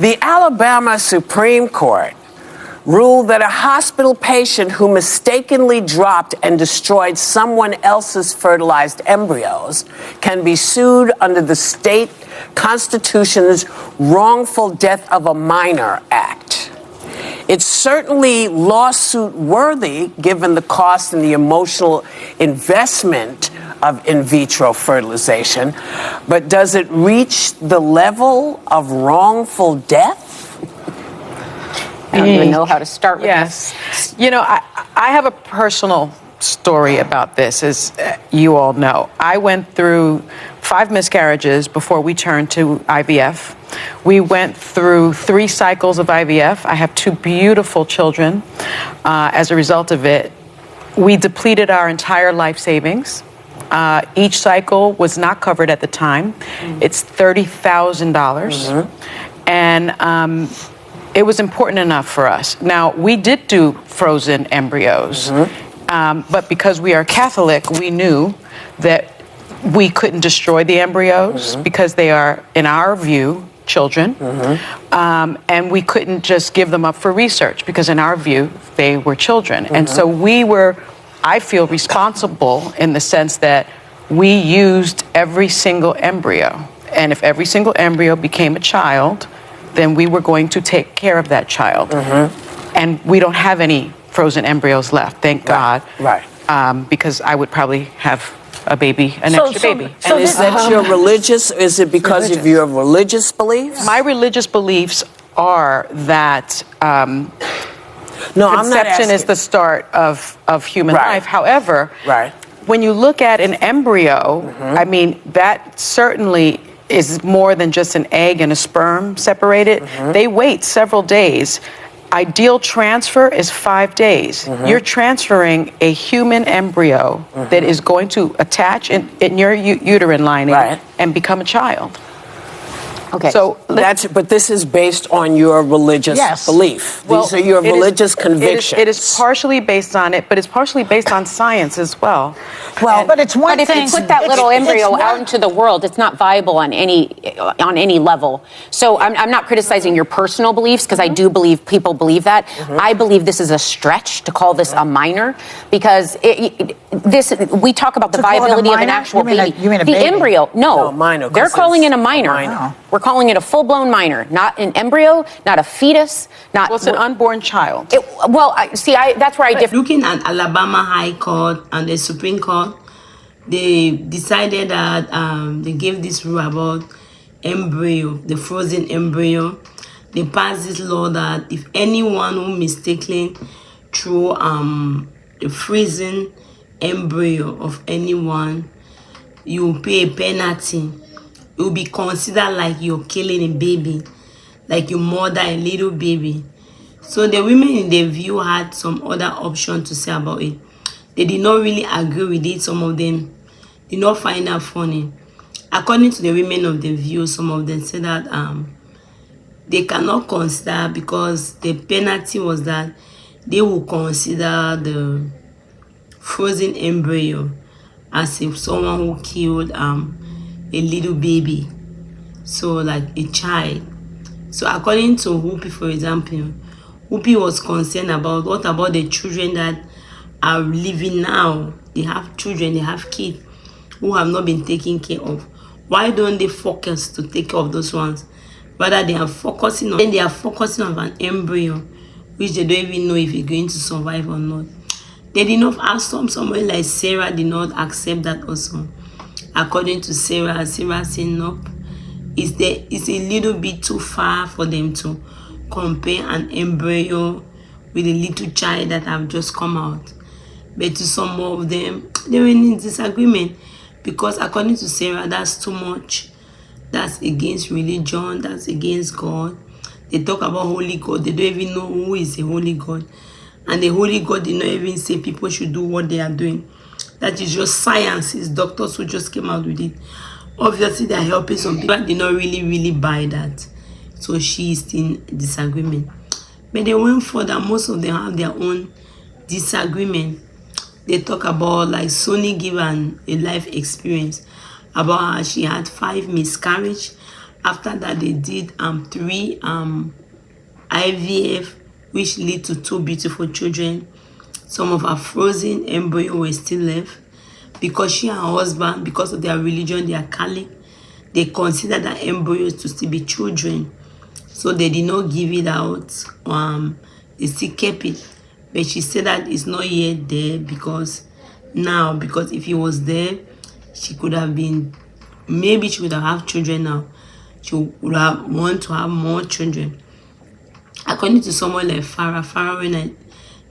The Alabama Supreme Court ruled that a hospital patient who mistakenly dropped and destroyed someone else's fertilized embryos can be sued under the state constitution's Wrongful Death of a Minor Act. It's certainly lawsuit worthy given the cost and the emotional investment of in vitro fertilization, but does it reach the level of wrongful death? I don't even know how to start with this. You know, I have a personal story about this, as you all know. I went through 5 miscarriages before we turned to IVF. We went through 3 cycles of IVF. I have 2 beautiful children. As a result of it, we depleted our entire life savings. Each cycle was not covered at the time. It's $30,000. And it was important enough for us. Now, we did do frozen embryos, but because we are Catholic, we knew that we couldn't destroy the embryos because they are, in our view, children. And we couldn't just give them up for research because, in our view, they were children. And so we were, I feel, responsible in the sense that we used every single embryo. And if every single embryo became a child, then we were going to take care of that child. And we don't have any frozen embryos left, thank God. Because I would probably have a baby, an extra baby. And is that your religious, is it because of your religious beliefs? My religious beliefs are that conception is the start of human life. However, when you look at an embryo, I mean, that certainly is more than just an egg and a sperm separated. They wait several days. Ideal transfer is 5 days. You're transferring a human embryo that is going to attach in your uterine lining and become a child. Okay. So but this is based on your religious belief. These are your religious convictions. It is partially based on it, but it's partially based on science as well. Well, but it's one thing. But if you put that little embryo out into the world, it's not viable on any level. So I'm not criticizing your personal beliefs because I do believe people believe that. I believe this is a stretch to call this a minor because we talk about the viability of an actual baby. You mean a baby? The embryo? No, minor. They're calling it a minor. We're calling it a full-blown minor, not an embryo, not a fetus, not. Well, it's an unborn child. That's where I differ. Looking at Alabama High Court and the Supreme Court, they decided that they gave this rule about embryo, the frozen embryo. They passed this law that if anyone who mistakenly threw the freezing embryo of anyone, you pay a penalty. It will be considered like you're killing a baby, like you murder a little baby. So the women in the view had some other option to say about it. They did not really agree with it. Some of them did not find that funny. According to the women of the view, some of them said that they cannot consider because the penalty was that they will consider the frozen embryo as if someone who killed a little baby, so like a child. So according to Whoopi, for example, Whoopi was concerned about what about the children that are living now. They have children, they have kids who have not been taken care of. Why don't they focus to take care of those ones? Rather they are focusing on an embryo which they don't even know if it's going to survive or not. They did not ask someone like Sarah did not accept that also. According to Sarah said nope. It's a little bit too far for them to compare an embryo with a little child that have just come out. But to some of them, they were in disagreement because according to Sarah, that's too much. That's against religion. That's against God. They talk about holy God. They don't even know who is the holy God. And the holy God did not even say people should do what they are doing. That is just science. It's doctors who just came out with it. Obviously, they're helping some people. But they not really buy that. So she is in disagreement. But they went further. Most of them have their own disagreement. They talk about like Sony given a life experience about how she had 5 miscarriages After that, they did 3 IVF, which lead to 2 beautiful children. Some of her frozen embryo were still left because she and her husband, because of their religion, they are Catholic, they consider that embryos to still be children, so they did not give it out. They still kept it, but she said that it's not yet there because if it was there, she could have been, maybe she would have children now. She would have want to have more children. According to someone like Farah, when I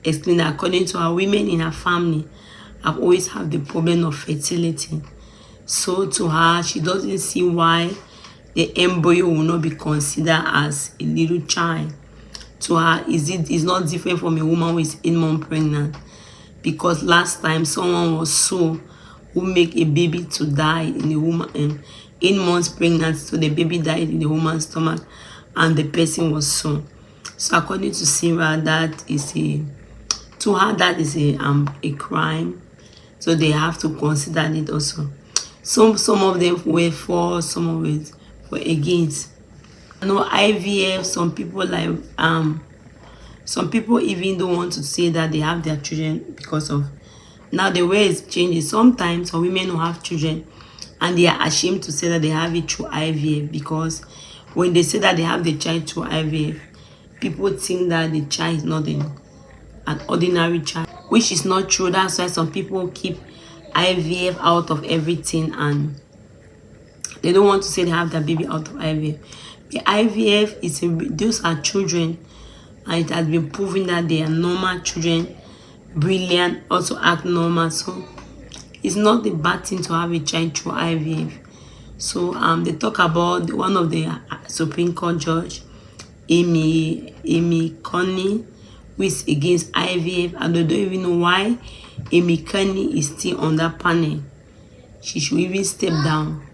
explained that, according to her, women in her family have always had the problem of fertility. So to her, she doesn't see why the embryo will not be considered as a little child. To her, it's not different from a woman who is 8 months pregnant, because last time someone was so who make a baby to die in the woman 8 months pregnant, so the baby died in the woman's stomach and the person was so according to Sarah, that is a crime, so they have to consider it also. Some of them were for, some of it were against. No IVF, some people even don't want to say that they have their children because of, now the way it's changing. Sometimes some women who have children and they are ashamed to say that they have it through IVF, because when they say that they have the child through IVF, people think that the child is not an ordinary child, which is not true. That's why some people keep IVF out of everything and they don't want to say they have their baby out of IVF. The IVF is those are children, and it has been proven that they are normal children, brilliant, also act normal. So it's not the bad thing to have a child through IVF. So they talk about one of the Supreme Court judge, Amy Coney, who is against IVF, and they don't even know why Amy Coney is still on that panel. She should even step down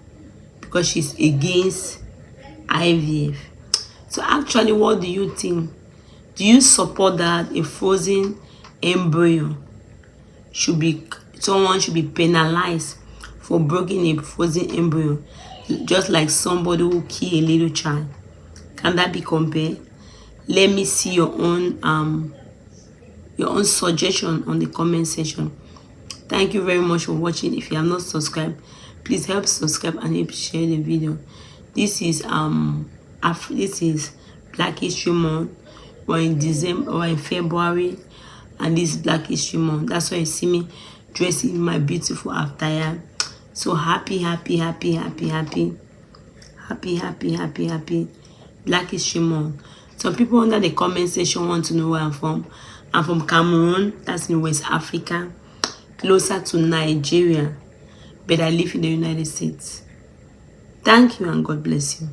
because she's against IVF. So actually, what do you think? Do you support that a frozen embryo someone should be penalized for breaking a frozen embryo, just like somebody who killed a little child? Can that be compared? Let me see your own suggestion on the comment section. Thank you very much for watching. If you have not subscribed, please help subscribe and help share the video. This is Black History Month. We're in December or in February, and this is Black History Month. That's why you see me dressing in my beautiful attire. So happy Black History Month. Some people under the comment section want to know where I'm from. I'm from Cameroon, that's in West Africa, closer to Nigeria, but I live in the United States. Thank you and God bless you.